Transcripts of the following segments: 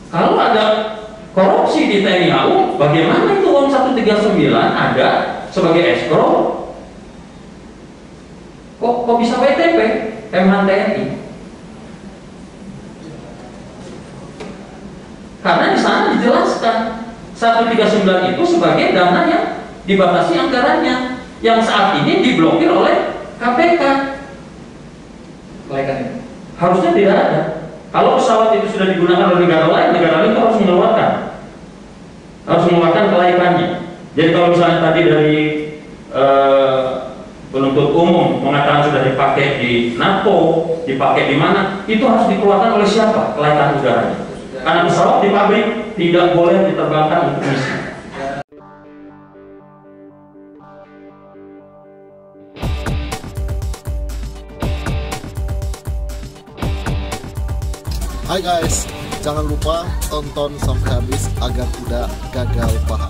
Kalau ada korupsi di TNI AU, bagaimana itu uang 139 ada sebagai escrow? Kok bisa WTP Kemhan TNI? Karena di sana dijelaskan 139 itu sebagai dana yang dibatasi anggarannya, yang saat ini diblokir oleh KPK. Harusnya tidak ada. Kalau pesawat itu sudah digunakan oleh negara lain itu harus mengeluarkan kelaikannya. Jadi kalau misalnya tadi dari penuntut umum mengatakan sudah dipakai di NATO, dipakai di mana, itu harus dikeluarkan oleh siapa kelaikan udaranya? Karena pesawat di pabrik tidak boleh diterbangkan untuk misi. Hai guys, jangan lupa tonton sampai habis agar tidak gagal paham.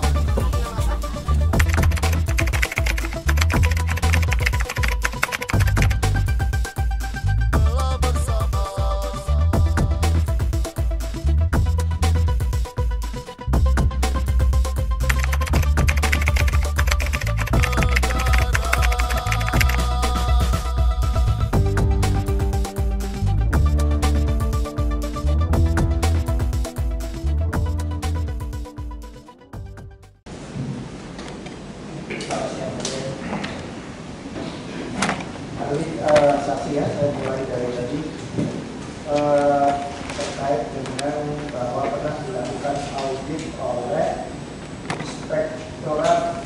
Saksi ya, saya mulai dari tadi terkait dengan bahwa pernah dilakukan audit oleh Inspektorat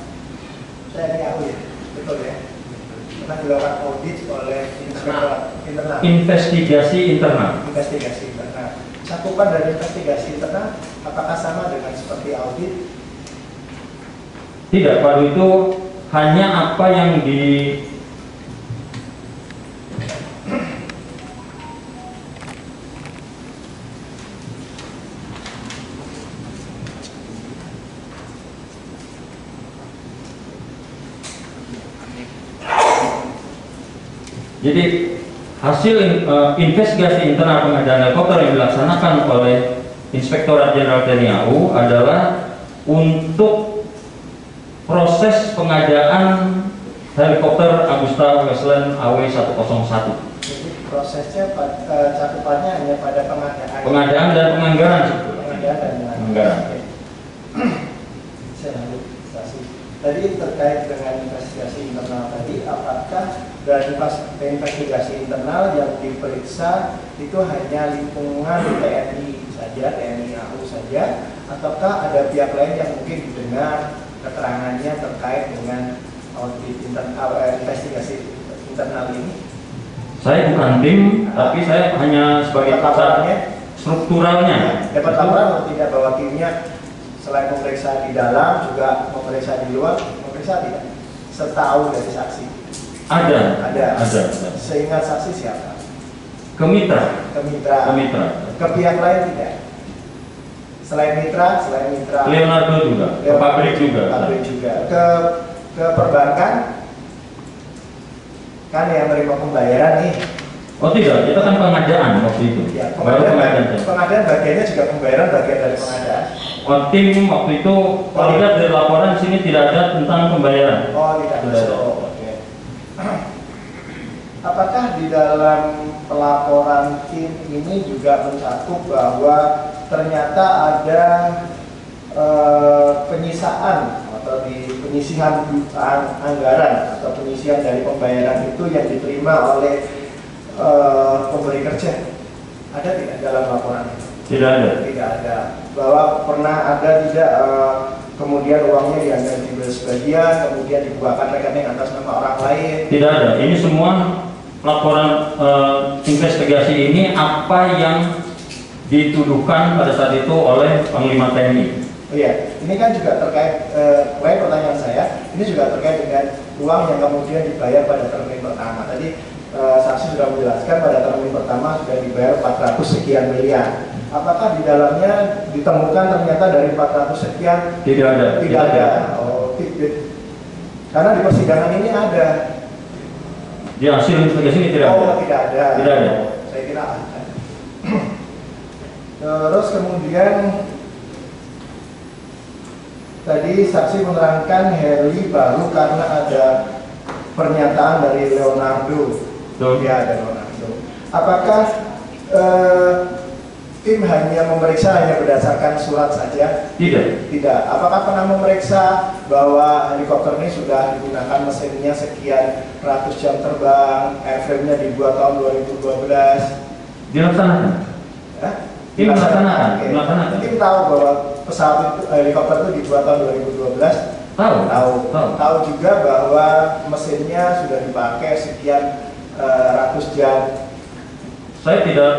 TNI AU ya, betul ya? Pernah dilakukan audit oleh Inspektorat Internal. Investigasi internal. Investigasi internal. Cakupan dari investigasi internal apakah sama dengan seperti audit? Tidak, Pak, itu hanya apa yang Jadi hasil investigasi internal pengadaan helikopter yang dilaksanakan oleh Inspektorat Jenderal TNI AU adalah untuk proses pengadaan helikopter Agusta Westland AW101. Jadi prosesnya cakupannya hanya pada pengadaan dan penganggaran. Pengadaan dan penganggaran. Saya lanjut. Tadi terkait dengan investigasi internal tadi, apakah dari investigasi internal yang diperiksa itu hanya lingkungan TNI saja, TNI AU saja, ataukah ada pihak lain yang mungkin didengar keterangannya terkait dengan audit investigasi internal ini? Saya bukan tim, tapi saya hanya sebagai strukturalnya. Dapat laporan atau tidak bahwa timnya selain memeriksa di dalam juga memeriksa di luar, memeriksa tidak? Setahu dari saksi. Ada. Seingat saksi siapa? Kemitra. Ke pihak lain tidak? Selain mitra. Leonardo juga. Ke pabrik juga. Ke perbankan kan yang menerima pembayaran nih. Oh tidak, kita kan pengadaan waktu itu. Ya, pengadaan bagiannya juga pembayaran bagian dari pengadaan. Tim waktu itu kalau lihat dari laporan di sini tidak ada tentang pembayaran. Oh tidak masuk. Oke. Apakah di dalam pelaporan tim ini juga mencakup bahwa ternyata ada penyisaan atau penyisihan anggaran atau penyisihan dari pembayaran itu yang diterima oleh pemberi kerja? Ada tidak dalam laporan itu? Tidak ada. Bahwa pernah ada tidak kemudian uangnya diambil sebagian, kemudian dibuatkan rekening atas nama orang lain? Tidak ada. Ini semua laporan investigasi ini apa yang dituduhkan pada saat itu oleh Panglima TNI. Oh iya, ini kan juga terkait, pertanyaan saya, ini juga terkait dengan uang yang kemudian dibayar pada termin pertama. Tadi saksi sudah menjelaskan pada termin pertama sudah dibayar 400 sekian miliar. Apakah di dalamnya ditemukan ternyata dari 400 sekian? Tidak ada. Oh, karena di persidangan ini ada. Di hasil investigasi ini tidak ada. Tidak ada. Tidak ada. Saya kira ada. Terus kemudian tadi saksi menerangkan heli baru karena ada pernyataan dari Leonardo. Ya, ada Leonardo. Apakah tim hanya memeriksa hanya berdasarkan surat saja? Tidak. Tidak. Apakah pernah memeriksa bahwa helikopter ini sudah digunakan mesinnya sekian ratus jam terbang, airframe-nya dibuat tahun 2012? Dilaksanakan. Ya? Tim melaksanakan. Oke. Melaksanakan. Tim tahu bahwa pesawat itu, helikopter itu dibuat tahun 2012? Tahu. Tahu juga bahwa mesinnya sudah dipakai sekian ratus jam. Saya tidak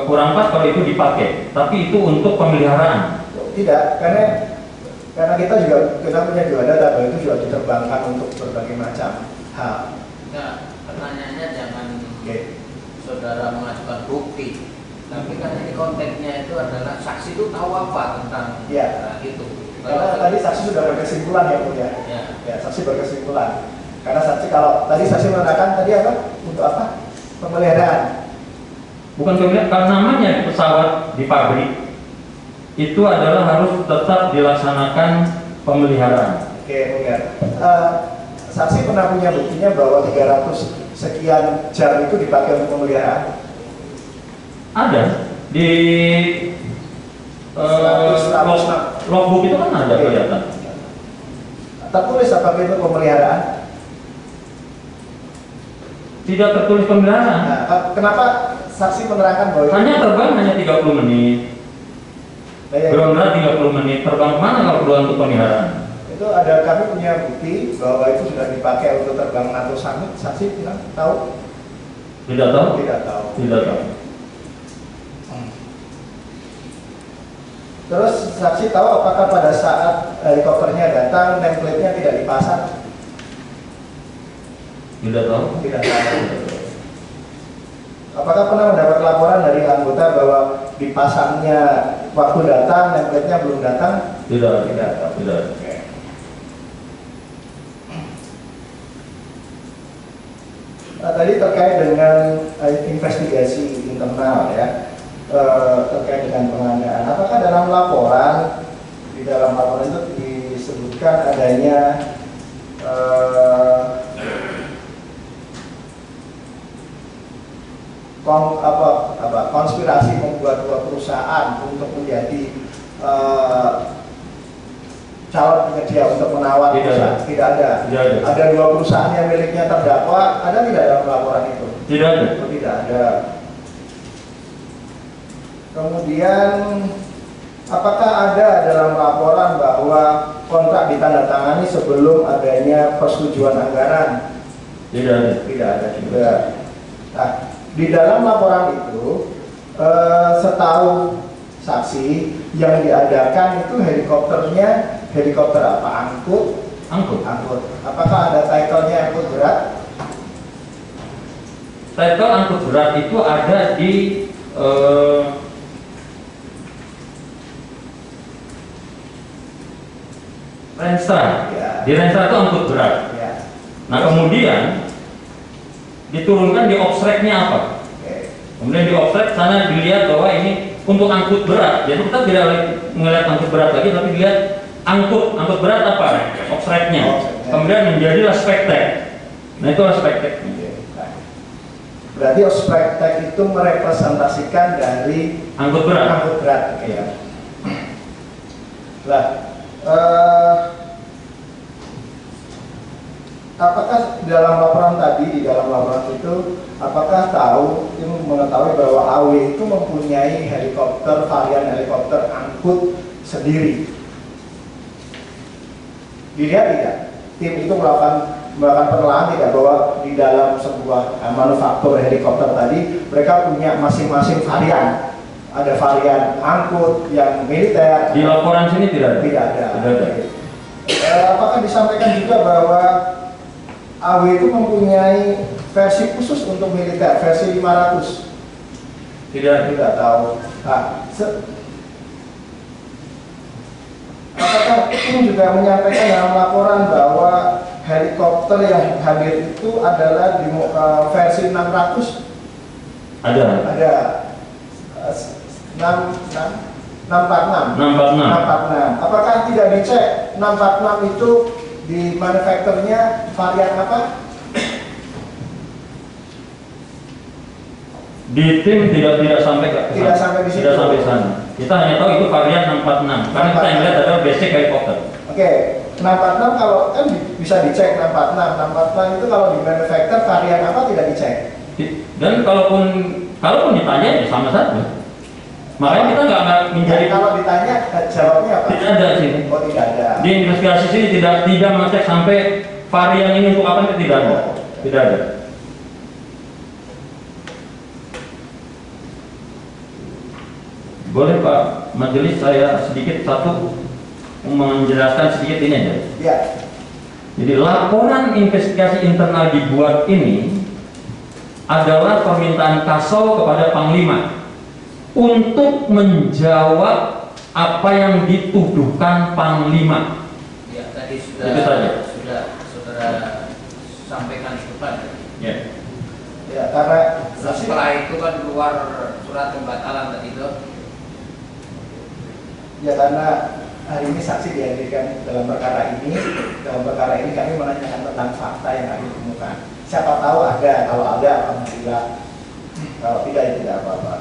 kurang pas kalau itu dipakai, tapi itu untuk pemeliharaan. Tidak, karena kita punya juga data bahwa itu sudah diterbangkan untuk berbagai macam hal. Nah, pertanyaannya jangan Oke. saudara mengajukan bukti, tapi kan ini konteksnya itu adalah saksi itu tahu apa tentang itu. Karena tadi saksi sudah berkesimpulan ya Bu ya. Ya, saksi berkesimpulan. Karena saksi kalau tadi saksi mengatakan tadi apa? Untuk apa? Pemeliharaan. Bukan pemeliharaan, karena namanya pesawat di pabrik itu adalah harus tetap dilaksanakan pemeliharaan. Oke, mungkin. Saksi pernah punya buktinya bahwa 300 sekian jam itu dipakai untuk pemeliharaan? Ada di logbook itu kan ada kelihatan. Tertulis apakah itu pemeliharaan? Tidak tertulis pemeliharaan. Nah, kenapa saksi menerangkan bahwa Hanya terbang hanya 30 menit. Beronda 30 menit. Terbang kemana kalau perlu untuk pemeliharaan? itu ada, kami punya bukti bahwa itu sudah dipakai untuk terbang NATO Summit. Saksi bilang tahu? Tidak tahu? Tidak tahu. Tidak tahu. Terus saksi tahu apakah pada saat helikopternya datang template-nya tidak dipasang? Tidak tahu. Tidak tahu. Apakah pernah mendapat laporan dari anggota bahwa dipasangnya waktu datang template-nya belum datang? Tidak. Tidak tahu. Tidak. Oke. Nah, tadi terkait dengan investigasi internal ya, terkait dengan pengadaan. Apakah dalam laporan, di dalam laporan itu disebutkan adanya konspirasi membuat dua perusahaan untuk menjadi calon penyedia untuk menawar perusahaan? Tidak ada. Ada dua perusahaan yang miliknya terdakwa, ada tidak dalam laporan itu? Tidak ada. Tidak ada. Kemudian apakah ada dalam laporan bahwa kontrak ditandatangani sebelum adanya persetujuan anggaran? Tidak ada. Tidak ada juga. Nah, di dalam laporan itu setahu saksi yang diadakan itu helikopternya helikopter apa? Angkut? Angkut. Apakah ada title-nya angkut berat? Title angkut berat itu ada di Renstra. Ya. Di Renstra itu angkut berat. Ya. Nah kemudian diturunkan di obstreknya apa? Oke. Kemudian di obstrek sana dilihat bahwa ini untuk angkut berat. Jadi kita tidak melihat angkut berat lagi, tapi dilihat angkut berat apa? Obstreknya. Kemudian menjadilah spektek. Nah itu spektek. Berarti spektek itu merepresentasikan dari Angkut berat. Oke ya. Nah, apakah dalam laporan tadi, di dalam laporan itu, apakah mengetahui bahwa AW itu mempunyai helikopter, varian helikopter angkut sendiri? Dilihat tidak? Tim itu melakukan penelaahan tidak bahwa di dalam sebuah manufaktur helikopter tadi mereka punya masing-masing varian. Ada varian angkut yang militer. Di laporan sini tidak ada. Tidak ada. Tidak ada. Apakah disampaikan juga bahwa AW itu mempunyai versi khusus untuk militer, versi 500? Tidak tahu. Nah, apakah tim juga menyampaikan dalam laporan bahwa helikopter yang hadir itu adalah di versi 600? Ada. Ada. 646. Apakah tidak dicek 646 itu di manufakturnya varian apa? Di tim tidak sampai ke sana. Tidak sampai di situ. Tidak sampai sana. Kita hanya tahu itu varian 646 karena kita yang lihat adalah basic helikopter. Oke, 646 kalau kan bisa dicek 646. 646 itu kalau di manufaktur varian apa tidak dicek? Dan kalaupun ditanya ya sama saja. Makanya kita nggak menjadi. Kalau ditanya jawabnya apa? Tidak ada sih. Oh, tidak ada. Di investigasi sini tidak mengecek sampai varian ini untuk apa, itu tidak ada. Tidak ada. Boleh Pak Majelis, saya sedikit menjelaskan sedikit ini aja. Ya. Jadi laporan investigasi internal dibuat ini adalah permintaan Kasau kepada Panglima untuk menjawab apa yang dituduhkan Panglima. Ya, tadi Itu saja. sudah saudara sampaikan itu Pak. Ya. Ya, karena Setelah itu kan keluar surat pembatalan tadi itu. ya karena hari ini saksi dihadirkan dalam perkara ini. Dalam perkara ini kami menanyakan tentang fakta yang kami temukan. Siapa tahu ada, kalau ada alhamdulillah. Kalau tidak ya tidak apa-apa.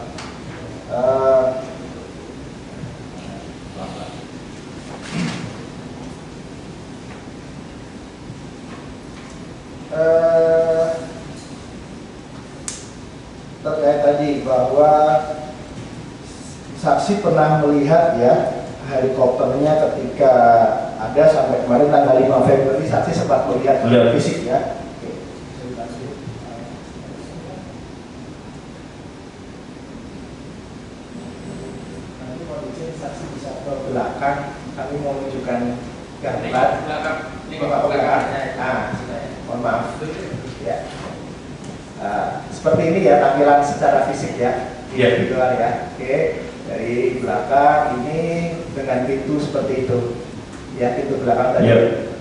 Terkait tadi bahwa saksi pernah melihat ya helikopternya ketika ada sampai kemarin tanggal 5 Februari saksi sempat melihat fisik ya. Nanti kondisi saksi bisa ke belakang, kami mau menunjukkan gambar. Belakang. Mohon maaf. Ya. Seperti ini ya tampilan secara fisik ya. Di luar ya. Oke. Dari belakang ini dengan pintu seperti itu. Ya, pintu belakang tadi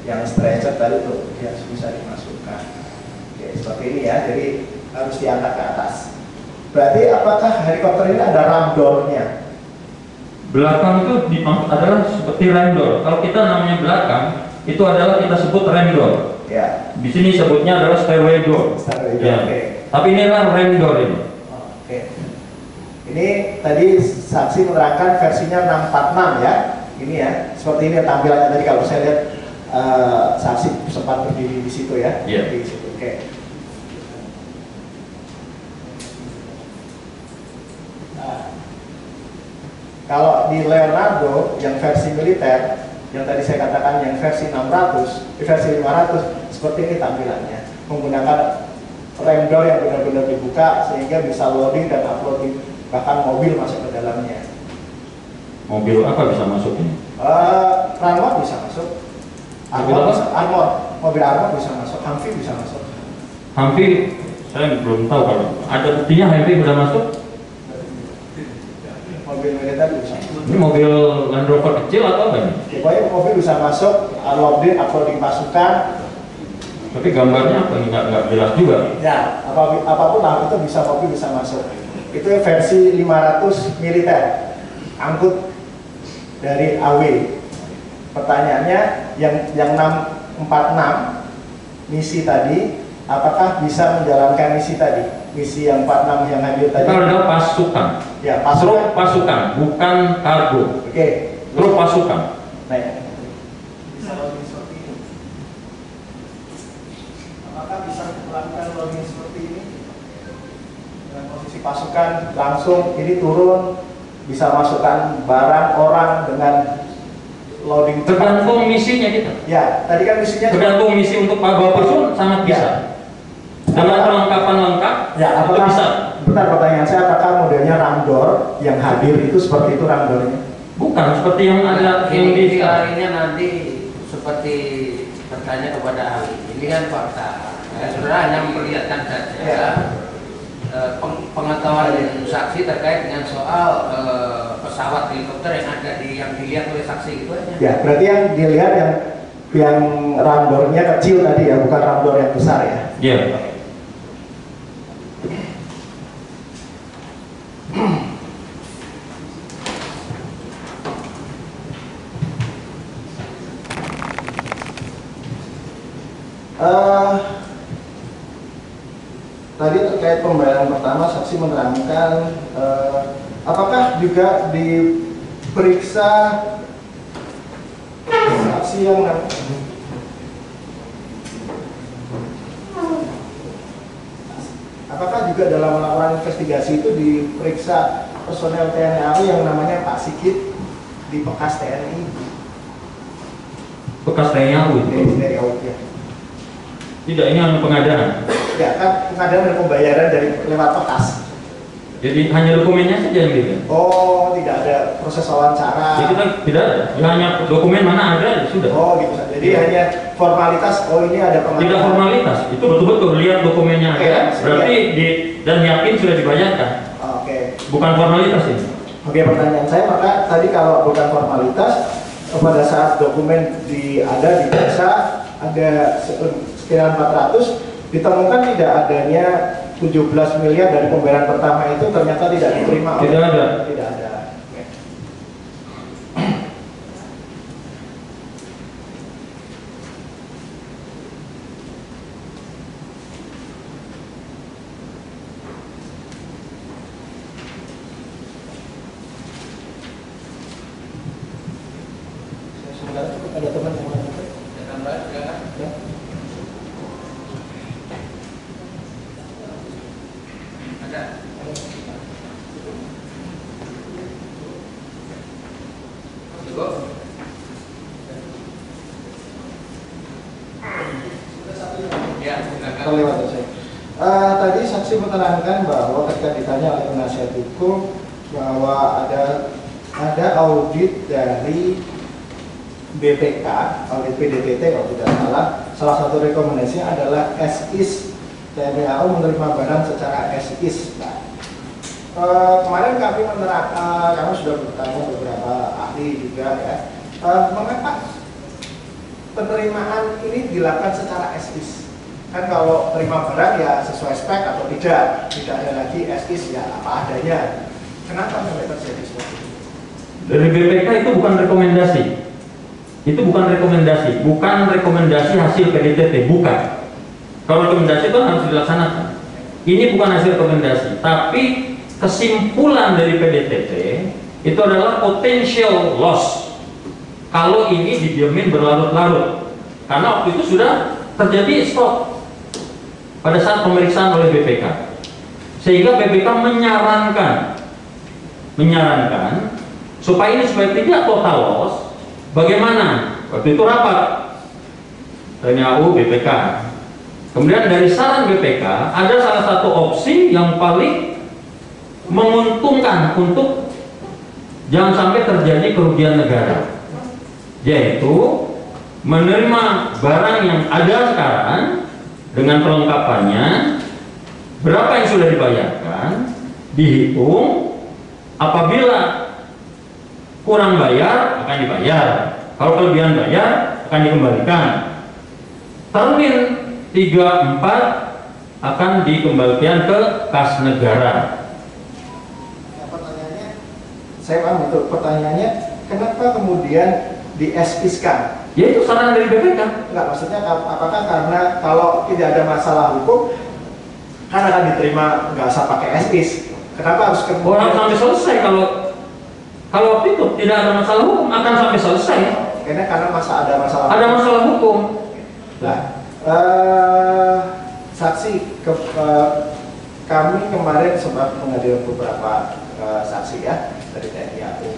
yang stretcher tadi tuh dia bisa dimasukkan. Oke, seperti ini ya. Jadi harus diangkat ke atas. Berarti apakah helikopter ini ada ramdornya? Belakang itu adalah seperti rem door. Kalau kita namanya belakang, itu adalah kita sebut rem door. Ya. Di sini sebutnya adalah stairway door. Stairway door. Ya. Oke. Tapi inilah rem door ini. Oke. Ini tadi saksi menerangkan versinya 646 ya. Ini ya, seperti ini tampilannya tadi kalau saya lihat saksi sempat berdiri di situ ya. Iya. Di situ. Oke. Nah, kalau di Leonardo yang versi militer, yang tadi saya katakan yang versi 600, versi 500 seperti ini tampilannya, menggunakan rem door yang benar-benar dibuka sehingga bisa loading dan uploading, bahkan mobil masuk ke dalamnya. Mobil apa bisa masuk ini? Armor bisa masuk. Mobil armor bisa masuk. Humvee bisa masuk. Humvee saya belum tahu kalau ada buktinya Humvee bisa masuk. Mobil militer bisa masuk. Ini mobil Land Rover kecil atau apa ini? Pokoknya mobil bisa masuk, loading, uploading pasukan. Tapi gambarnya apa? Nggak jelas juga. Ya, apapun lah itu bisa, mobil bisa masuk. Itu versi 500 militer, angkut dari AW. Pertanyaannya yang 646 misi tadi, apakah bisa menjalankan misi tadi? Misi yang 46 yang hadir tadi? Itu adalah pasukan. Ya, Truk pasukan, bukan kargo. Oke. Truk pasukan. Baik. Bisa loading seperti ini. Apakah bisa melakukan loading seperti ini? Dengan posisi pasukan langsung ini turun, bisa masukkan barang orang dengan loading. Tergantung misinya kita. Ya, tadi kan misinya Tergantung misi untuk bawa pasukan sangat bisa. Dengan perlengkapan lengkap, ya, itu apakah bisa. Bentar, pertanyaan saya, apakah modelnya ramdor yang hadir itu seperti itu ramdornya? Bukan seperti yang ada yang di Ini nanti seperti bertanya kepada ahli. Ini kan fakta. Saudara hanya memperlihatkan saja. Ya. Pengetahuan saksi terkait dengan soal pesawat helikopter yang dilihat oleh saksi itu aja. Ya, berarti yang dilihat yang ramdornya kecil tadi ya, bukan ramdor yang besar ya? Iya. Tadi terkait pembayaran pertama, saksi menerangkan apakah juga diperiksa saksi yang apakah juga dalam melakukan investigasi itu diperiksa personel TNI AU yang namanya Pak Sigit di bekas TNI? Bekas TNI AU itu? Dari AU ya. Tidak, ini hanya pengadaan. Ya kan, pengadaan dan pembayaran dari lewat bekas. Jadi hanya dokumennya saja yang beda. Oh, tidak ada proses wawancara. Jadi kita tidak ada, ya, hanya dokumen mana ada ya sudah. Oh, gitu. Jadi hanya formalitas. Oh, ini ada pengadaan. Tidak formalitas, itu betul-betul lihat dokumennya ada. Ya, berarti dan yakin sudah dibayarkan. Oke. Bukan formalitas ini. Oke, pertanyaan saya, maka tadi kalau bukan formalitas, pada saat dokumen diperiksa ada sekitar 400, ditemukan tidak adanya 17 miliar dari pembayaran pertama itu ternyata tidak diterima. Tidak ada. Tidak ada. Oke. Sebenarnya ada teman yang mau ya. Terlewat saya. Tadi saksi menerangkan bahwa ketika ditanya oleh penasihat hukum bahwa ada audit dari BPK, audit PDTT kalau tidak salah satu rekomendasinya adalah SIS TNI AU menerima barang secara SIS. Nah, kemarin kami sudah bertanya beberapa ahli juga ya, mengapa penerimaan ini dilakukan secara SIS? Kan kalau terima barang ya sesuai spek atau tidak ada lagi SIS ya apa adanya. Kenapa sampai terjadi seperti itu? Dari BPK itu bukan rekomendasi. Itu bukan rekomendasi hasil PDTT, bukan. Kalau rekomendasi itu harus dilaksanakan. Ini bukan hasil rekomendasi, tapi kesimpulan dari PDTT itu adalah potential loss kalau ini didiamin berlarut-larut, karena waktu itu sudah terjadi stok pada saat pemeriksaan oleh BPK, sehingga BPK menyarankan supaya tidak total loss. Bagaimana? Waktu itu rapat TNI AU BPK. Kemudian dari saran BPK ada salah satu opsi yang paling menguntungkan untuk jangan sampai terjadi kerugian negara, yaitu menerima barang yang ada sekarang dengan perlengkapannya, berapa yang sudah dibayarkan, dihitung, apabila kurang bayar akan dibayar, kalau kelebihan bayar akan dikembalikan. Termin 3-4 akan dikembalikan ke kas negara. Nah, pertanyaannya, saya paham betul. Pertanyaannya, kenapa kemudian di-SIS-kan? Ya itu saran dari BPK. Enggak, maksudnya apakah karena kalau tidak ada masalah hukum kan akan diterima nggak usah pakai SIS? Kenapa harus kemudian? Orang sampai selesai kalau waktu itu tidak ada masalah hukum akan sampai selesai. Karena ada masalah. Ada masalah hukum. Nah, saksi kami kemarin sempat menghadirkan beberapa saksi ya dari TNI AU.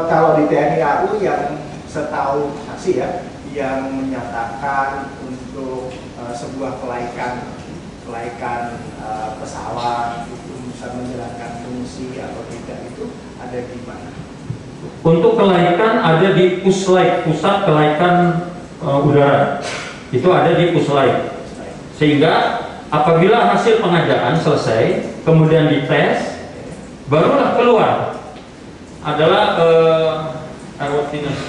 Kalau di TNI AU yang setahu saksi ya, yang menyatakan untuk sebuah kelaikan pesawat itu bisa menjalankan fungsi atau tidak itu ada di mana? Untuk kelaikan ada di Puslai, Pusat Kelaikan Udara. Itu ada di Puslai. Sehingga apabila hasil pengadaan selesai, kemudian dites, barulah keluar adalah airworthiness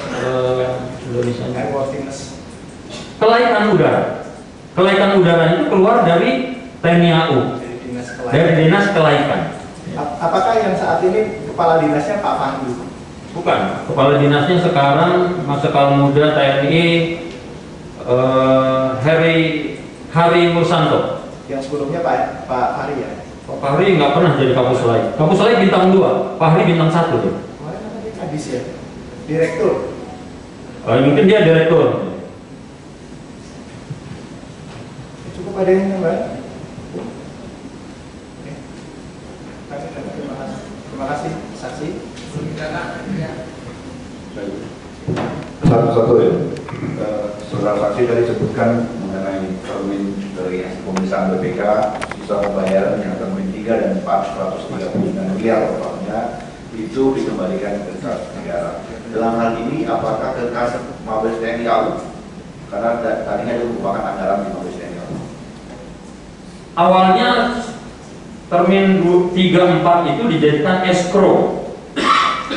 kelaikan udara. Kelaikan udara itu keluar dari TNI AU, dari Dinas Kelaikan. Apakah yang saat ini kepala dinasnya Pak Pandu? Bukan, kepala dinasnya sekarang Marsikal Muda TNI Hari Mursanto. Yang sebelumnya Pak Hari ya. Pak Hari nggak pernah jadi Kapusselai. Kapusselai bintang 2, Pak Hari bintang 1 ya. Kemarin kan dia kadis ya, direktur. Mungkin dia direktur. Cukup ada yang Mbak. Oke. Terima kasih saksi. Satu-satu ya. Saudara saksi tadi sebutkan mengenai termin dari pemeriksaan BPK, sisa pembayaran yang termin 3 dan 439 miliar totalnya itu dikembalikan ke kas negara. Dalam hal ini apakah ke kas Mabes TNI AU? Karena tadinya itu merupakan anggaran di Mabes TNI AU. Awalnya termin 3-4 itu dijadikan escrow,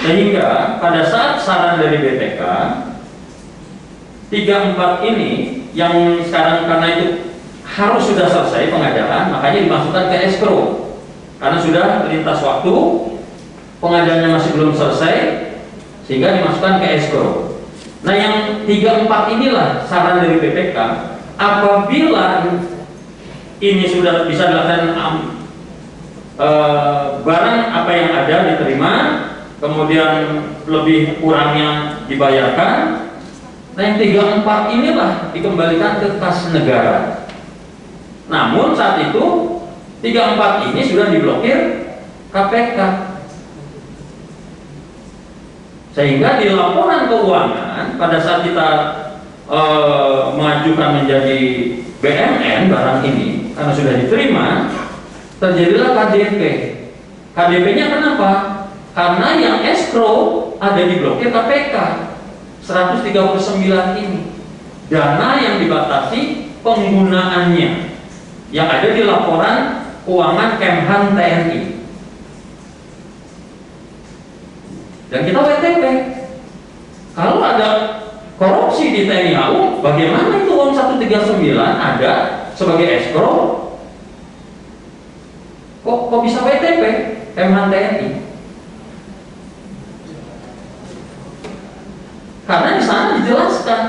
sehingga pada saat saran dari BPK 3-4 ini yang sekarang karena itu harus sudah selesai pengadaan, makanya dimasukkan ke escrow karena sudah lintas waktu, pengadaannya masih belum selesai sehingga dimasukkan ke escrow. Nah yang 3-4 inilah saran dari BPK, apabila ini sudah bisa dilakukan barang apa yang ada diterima, kemudian lebih kurangnya dibayarkan. Nah yang 3-4 inilah dikembalikan ke kas negara. Namun saat itu 3-4 ini sudah diblokir KPK, sehingga di laporan keuangan pada saat kita mengajukan menjadi BMN barang ini karena sudah diterima, terjadilah KDP. KDP-nya kenapa? Karena yang escrow ada diblokir KPK 139 ini. Dana yang dibatasi penggunaannya yang ada di laporan keuangan Kemhan TNI. Dan kita WTP. Kalau ada korupsi di TNI AU, bagaimana itu uang 139 ada sebagai escrow? Kok bisa WTP Kemhan TNI? Karena di sana dijelaskan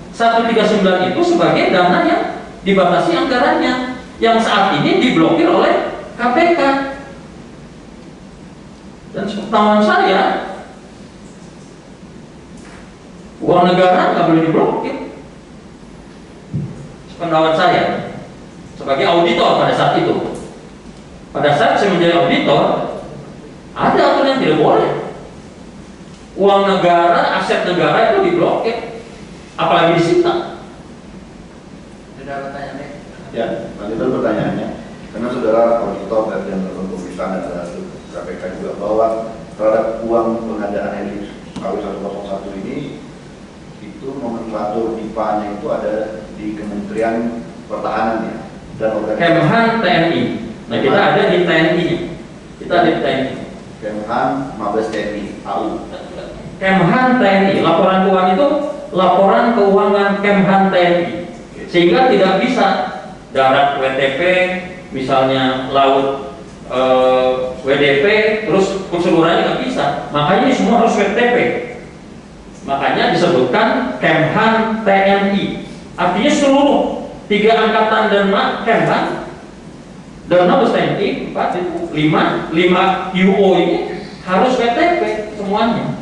139 itu sebagai dana yang dibatasi anggarannya, yang saat ini diblokir oleh KPK. Dan sepengetahuan saya, uang negara nggak boleh diblokir. Sepengetahuan saya sebagai auditor pada saat itu. Pada saat saya menjadi auditor, ada aturan yang tidak boleh uang negara, aset negara itu diblokir, apalagi disita. Sudah pertanyaannya? Ya, lanjutkan pertanyaannya. Karena saudara auditor dan melakukan pemeriksaan dan KPK juga bahwa terhadap uang pengadaan heli KW101 ini itu nomenklatur IPA-nya itu ada di Kementerian Pertahanan ya, dan Kemhan TNI. Nah kita ada di TNI. Kita ada di TNI. Kemhan Mabes TNI AU. Kemhan TNI, laporan keuangan itu laporan keuangan Kemhan TNI, sehingga tidak bisa darat WTP, misalnya laut WDP, terus keseluruhannya nggak bisa. Makanya ini semua harus WTP. Makanya disebutkan Kemhan TNI, artinya seluruh 3 angkatan dan Kemhan dan Mabes TNI 4 itu 5 UO ini harus WTP semuanya.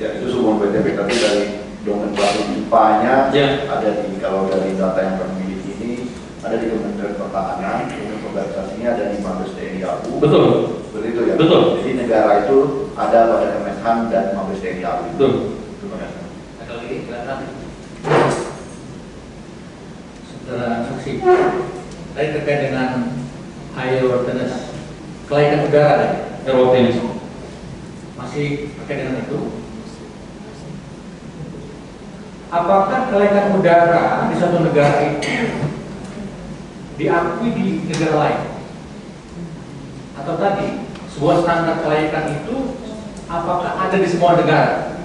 Ya itu semua WTP, tapi dari nomenklatur IPA-nya ya. Ada di, kalau dari data yang kami miliki ini ada di Kementerian Pertahanan, kemudian organisasinya ada di Mabes TNI AU. Betul. Seperti itu ya. Betul. Jadi negara itu ada pada Kemenhan dan Mabes TNI AU. Betul. Terima kasih. Ada lagi silakan. Saudara saksi, tadi terkait dengan airworthiness, kelaikan udara tadi. Airworthiness. Masih terkait dengan itu. Apakah kelaikan udara di satu negara itu diakui di negara lain? Atau tadi sebuah standar kelaikan itu apakah ada di semua negara?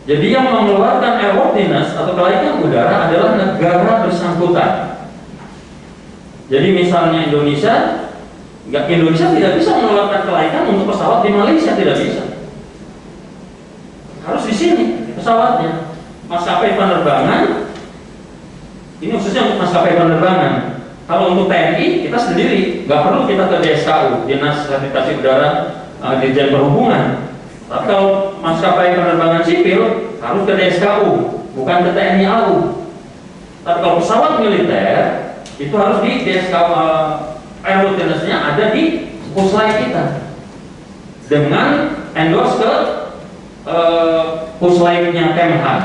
Jadi yang mengeluarkan airworthiness atau kelaikan udara adalah negara bersangkutan. Jadi misalnya Indonesia tidak bisa mengeluarkan kelaikan untuk pesawat di Malaysia, tidak bisa. Harus di sini pesawatnya. maskapai penerbangan, ini khususnya untuk maskapai penerbangan. Kalau untuk TNI kita sendiri, nggak perlu kita ke DSKU, Dinas Navigasi Udara, Dirjen Perhubungan. Tapi kalau maskapai penerbangan sipil harus ke DSKU, bukan ke TNI AU. Tapi kalau pesawat militer itu harus di DSKU, airworthiness-nya ada di puslai kita dengan endorse ke puslainya Kemhan.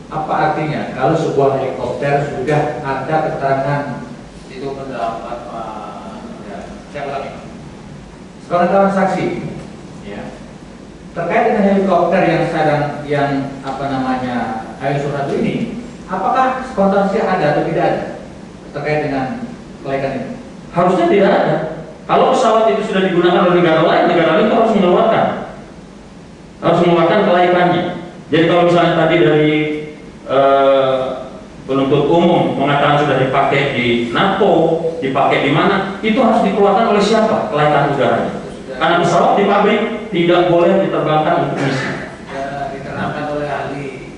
Apa artinya kalau sebuah helikopter sudah ada keterangan Itu pendapat Pak. Ya, saya ulangi. kawan-kawan saksi ya, terkait dengan helikopter yang apa namanya AL1 ini, apakah spontansi ada atau tidak ada terkait dengan kelaikan ini? Harusnya tidak ada. Kalau pesawat itu sudah digunakan oleh negara lain itu harus mengeluarkan kelaikannya. Jadi kalau misalnya tadi dari penuntut umum mengatakan sudah dipakai di NATO, dipakai di mana, itu harus dikeluarkan oleh siapa kelaikan udaranya? Karena pesawat di pabrik tidak boleh diterbangkan untuk misi. Diterangkan oleh ahli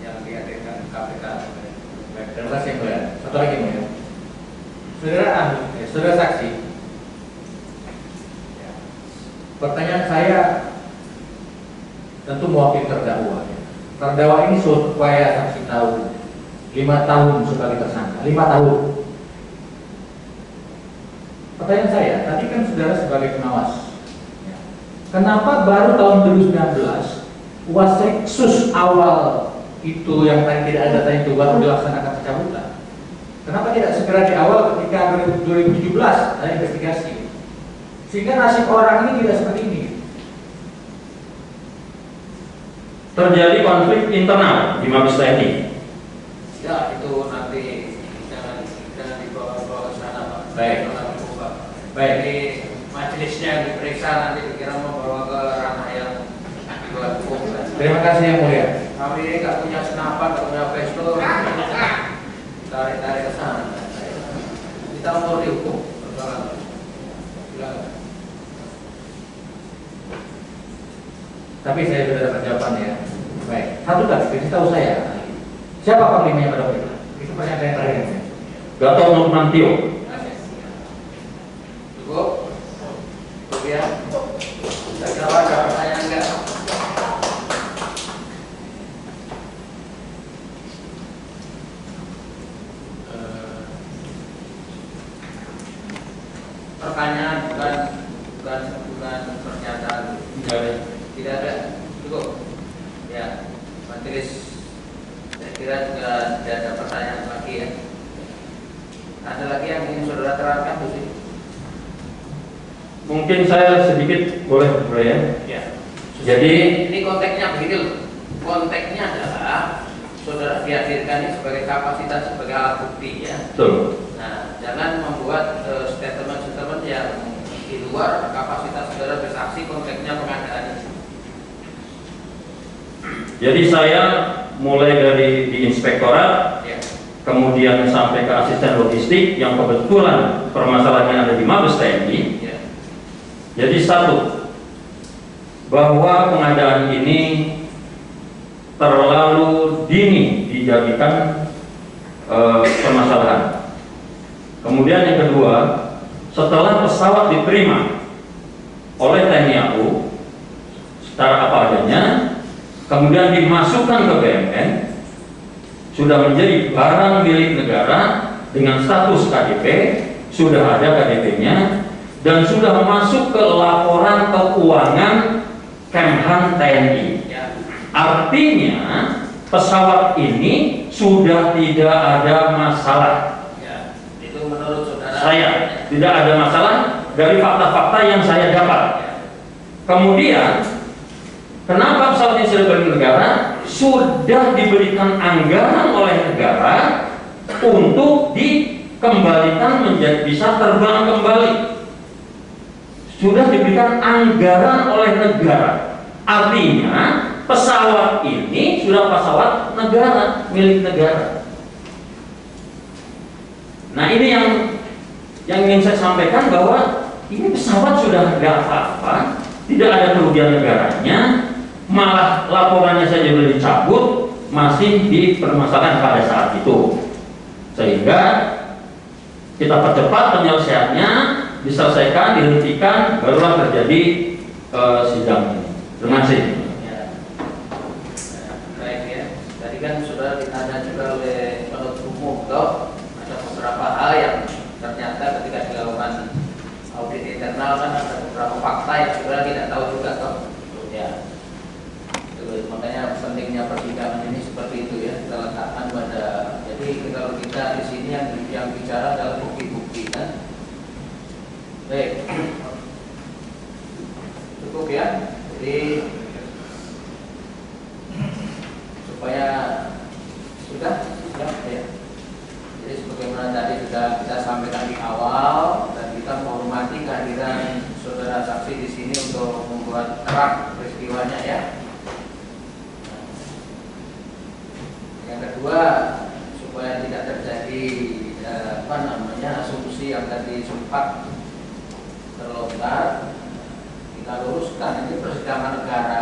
yang dihadirkan KPK. Terima kasih yang mulia. Satu lagi ya. Saudara ahli, saudara saksi. Ya. Pertanyaan saya tentu mewakili terdakwa. Terdakwa ini supaya saksi tahu 5 tahun sebagai tersangka, 5 tahun. Pertanyaan saya, tadi kan saudara sebagai pengawas, ya. Kenapa baru tahun 2019 Waseksus awal itu yang tadi tidak ada data itu baru dilaksanakan pencabutan? Kenapa tidak segera di awal ketika 2017 ada investigasi? Sehingga nasib orang ini tidak seperti ini. Terjadi konflik internal di Mabes TNI. Ya, itu nanti jangan dibawa ke sana, Pak. Baik. Baik. Jadi majelisnya yang diperiksa nanti dikira membawa ke ranah yang di luar hukum. Terima kasih yang mulia. Kami ini nggak punya senapan, nggak punya pistol, tarik ke sana. Kita mau dihukum. Tapi saya sudah dapat jawaban ya. Baik. Satu lagi, kasih tahu saya. Siapa panglimanya pada waktu itu? Itu pertanyaan yang terakhir. Gatot Nurmantio. Cukup. Cukup ya. Saya kira ada pertanyaan enggak? Pertanyaan bukan pernyataan. Tidak ada. Cukup. Ya, majelis saya kira juga tidak ada pertanyaan lagi ya. Ada lagi yang ingin saudara terangkan, Bu Sri? Mungkin saya sedikit boleh ya. Ya. Jadi Ini konteksnya begini loh. Konteksnya adalah saudara dihadirkan ini sebagai kapasitas sebagai alat bukti ya. betul. Nah, jangan membuat statement-statement yang di luar kapasitas saudara bersaksi, konteksnya pengadaan ini. Jadi saya mulai dari di inspektorat, Ya. kemudian sampai ke asisten logistik yang kebetulan permasalahannya ada di Mabes TNI. Ya. Jadi satu, bahwa pengadaan ini terlalu dini dijadikan permasalahan. Kemudian yang kedua, setelah pesawat diterima oleh TNI AU secara apa adanya, kemudian dimasukkan ke BMN, sudah menjadi barang milik negara dengan status KDP, sudah ada KDP-nya, dan sudah masuk ke laporan keuangan Kemhan TNI. Ya. Artinya pesawat ini sudah tidak ada masalah. Ya. Itu menurut saudara. Saya tidak ada masalah dari fakta-fakta yang saya dapat. Kemudian kenapa pesawat ini sudah bagi negara? Sudah diberikan anggaran oleh negara untuk dikembalikan menjadi bisa terbang kembali. Sudah diberikan anggaran oleh negara. Artinya pesawat ini sudah pesawat negara, milik negara. Nah, ini yang ingin saya sampaikan, bahwa ini pesawat sudah tidak apa-apa, tidak ada kerugian negaranya, malah laporannya saja sudah dicabut, masih dipermasalahkan pada saat itu. Sehingga kita percepat penyelesaiannya, diselesaikan, dihentikan, barulah terjadi sidang ini. Terima kasih. Baik ya, tadi kan sudah ditanya juga oleh penuntut umum, toh ada beberapa hal yang ternyata ketika dilakukan audit internal kan ada beberapa fakta yang saudara tidak tahu juga, toh ya. Makanya pentingnya persidangan ini seperti itu ya, kita letakkan pada, jadi kalau kita di sini yang bicara adalah bukti-bukti kan. Baik, cukup ya. Jadi supaya sudah ya. Jadi sebagaimana tadi sudah kita sampaikan di awal, dan kita menghormati kehadiran saudara saksi di sini untuk membuat terang peristiwanya ya. Yang kedua, supaya tidak terjadi asumsi yang tadi sempat terlontar, kita luruskan ini persidangan negara.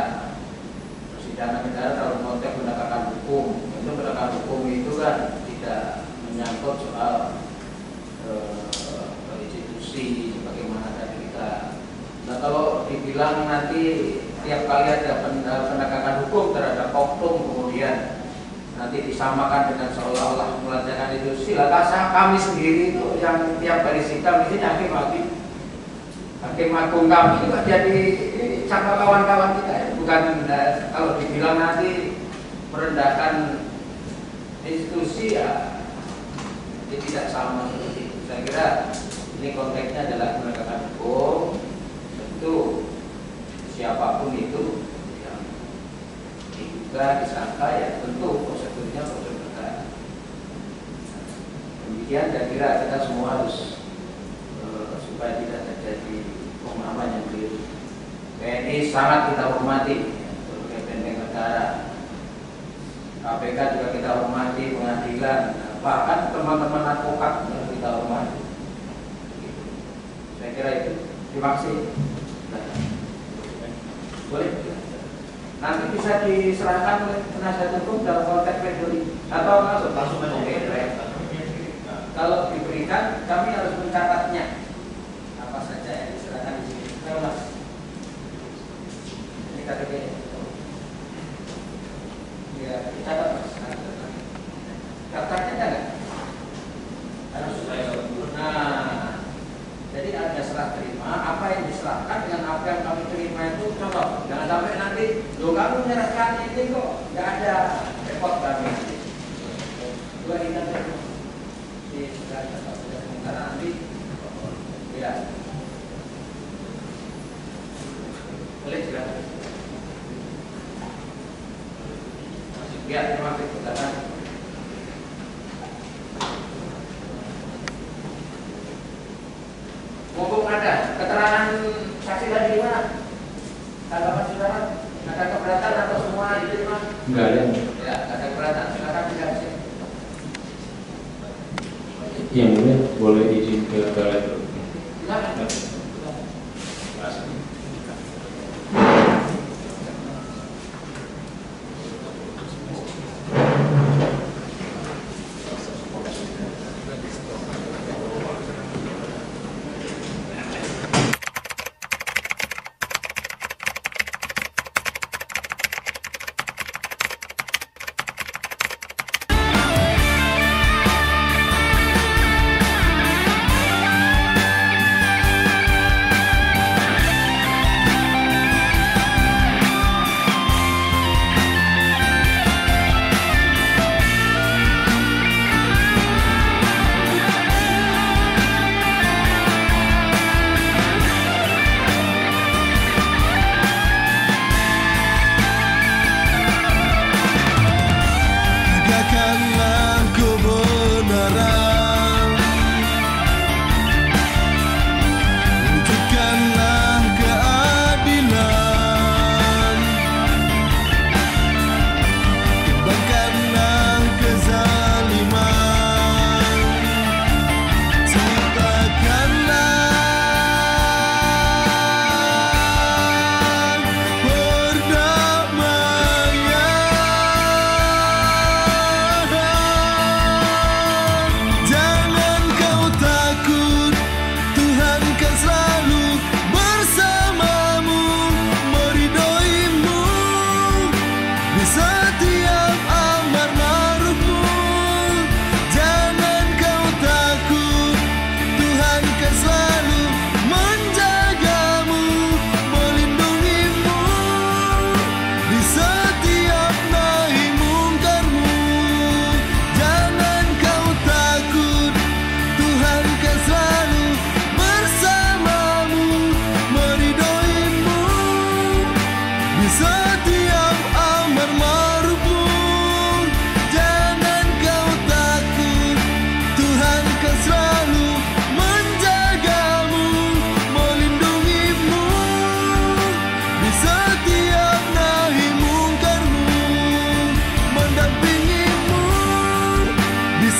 Persidangan negara dalam konteks penegakan hukum. Itu penegakan hukum itu kan tidak menyangkut soal institusi sebagaimana tadi kita. Nah, kalau dibilang nanti tiap kali ada penegakan hukum terhadap oknum kemudian nanti disamakan dengan seolah-olah melancarkan itu, silakan kami sendiri itu yang tiap kali sidang ini hakim agung kami juga jadi sama kawan-kawan kita ya. Bukan kalau dibilang nanti merendahkan institusi ya, ini tidak sama seperti itu. Saya kira ini konteksnya adalah penegakan hukum, tentu siapapun itu yang diduga disangka ya tentu prosedurnya prosedur negara. Demikian saya kira kita semua harus supaya tidak terjadi pemahaman yang keliru. TNI sangat kita hormati sebagai benteng negara. KPK juga kita hormati, pengadilan, bahkan teman-teman advokat juga kita hormati. Saya kira itu. Terima kasih. Boleh? Nanti bisa diserahkan oleh penasihat hukum dalam konteks pledoi atau langsung oke, baik. Kalau diberikan, kami harus mencatatnya apa saja yang diserahkan di sini. Mas, ini KTP. Ya, dicatat mas. Daftarnya ada nggak? Harus. Nah, jadi ada serah terima. Apa yang diserahkan dengan apa yang kami terima itu contoh. Jangan sampai nanti, loh kamu menyerahkan ini kok nggak ada repot kami. Dua kita terima. Karena nanti ya boleh silakan. Ya, terima kasih. Silakan. Mumpung ada keterangan saksi tadi di mana? Tanggapan saudara? Ada keberatan atau semua diterima? Enggak ada. Ya, ada keberatan. Silakan disaksi. Yang ini boleh izin ke toilet. Silakan.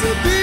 sedih.